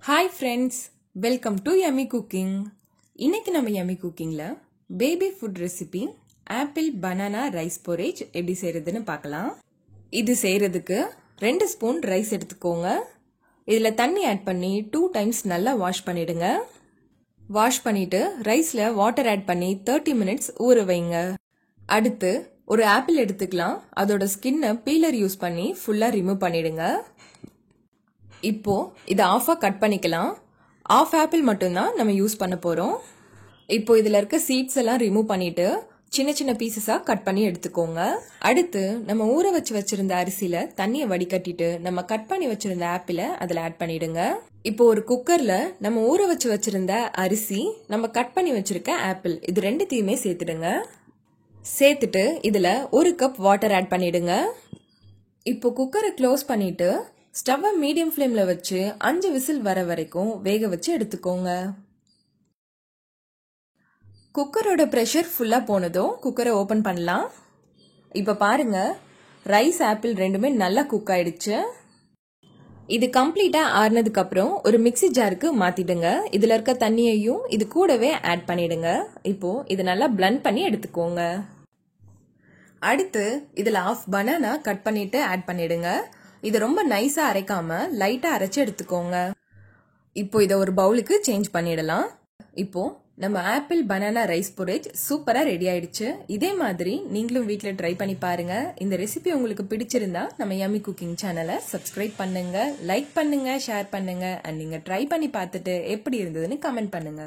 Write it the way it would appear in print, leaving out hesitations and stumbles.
Hi friends, welcome to Yummy Cooking. இன்னைக்கு நம்ம Yummy Cookingல baby food recipe apple banana rice porridge எப்படி செய்யறதுன்னு பார்க்கலாம். இது செய்யறதுக்கு 2 ஸ்பூன் ரைஸ் எடுத்துக்கோங்க. இதுல தண்ணி ஆட் பண்ணி 2 டைம்ஸ் நல்லா வாஷ் பண்ணிடுங்க. வாஷ் பண்ணிட்டு ரைஸ்ல வாட்டர் ஆட் பண்ணி 30 மினிட்ஸ் ஊற வைங்க. அடுத்து ஒரு ஆப்பிள் எடுத்துக்கலாம். அதோட ஸ்கின்னை பீலர் யூஸ் பண்ணி ஃபுல்லா ரிமூவ் பண்ணிடுங்க. இப்போ இதை ஆஃபா கட் பண்ணிக்கலாம். ஆஃப் ஆப்பிள் மட்டும்தான் நம்ம யூஸ் பண்ண போறோம். இப்போ இதுல இருக்க சீட்ஸ் எல்லாம் ரிமூவ் பண்ணிட்டு சின்ன சின்ன பீசஸா கட் பண்ணி எடுத்துக்கோங்க. அடுத்து நம்ம ஊற வச்சிருந்த அரிசியில தண்ணியை வடிகட்டிட்டு நம்ம கட் பண்ணி வச்சிருந்த ஆப்பிளை அதுல ஆட் பண்ணிடுங்க. இப்போ ஒரு குக்கர்ல நம்ம ஊற வச்சிருந்த அரிசி, நம்ம கட் பண்ணி வச்சிருக்க ஆப்பிள், இது ரெண்டுத்தையுமே சேர்த்துடுங்க. சேர்த்துட்டு இதுல 1 கப் வாட்டர் ஆட் பண்ணிடுங்க. இப்போ குக்கரை க்ளோஸ் பண்ணிட்டு ஸ்டவ்வை மீடியம் ஃப்ளேம்ல வச்சு 5 விசில் வர வரைக்கும் வேக வச்சு எடுத்துக்கோங்க. குக்கரோட ப்ரெஷர் ஃபுல்லா போனதும் குக்கரை ஓபன் பண்ணலாம். இப்ப பாருங்க, ரைஸ் ஆப்பிள் ரெண்டுமே நல்லா குக் ஆயிடுச்சு. இது கம்ப்ளீட்டா ஆறுனதுக்கு அப்புறம் ஒரு மிக்ஸி ஜாருக்கு மாத்திடுங்க. இதுல இருக்க தண்ணியையும் இது கூடவே ஆட் பண்ணிடுங்க. இப்போ இது நல்லா பிளண்ட் பண்ணி எடுத்துக்கோங்க. அடுத்து இதுல ஆஃப் பனானா கட் பண்ணிட்டு ஆட் பண்ணிடுங்க. இது ரொம்ப நைஸா அரைக்காம லைட்டா அரைச்சு எடுத்துக்கோங்க. இப்போ இதை ஒரு பவுலுக்கு சேஞ்ச் பண்ணிடலாம். இப்போ நம்ம ஆப்பிள் பனானா ரைஸ் porridge சூப்பரா ரெடி ஆயிடுச்சு. இதே மாதிரி நீங்களும் வீட்ல ட்ரை பண்ணி பாருங்க. இந்த ரெசிபி உங்களுக்கு பிடிச்சிருந்தா நம்ம யம்மி குக்கிங் சேனலை சப்ஸ்கிரைப் பண்ணுங்க, லைக் பண்ணுங்க, ஷேர் பண்ணுங்க. அண்ட் நீங்க ட்ரை பண்ணி பார்த்துட்டு எப்படி இருந்ததுன்னு கமெண்ட் பண்ணுங்க.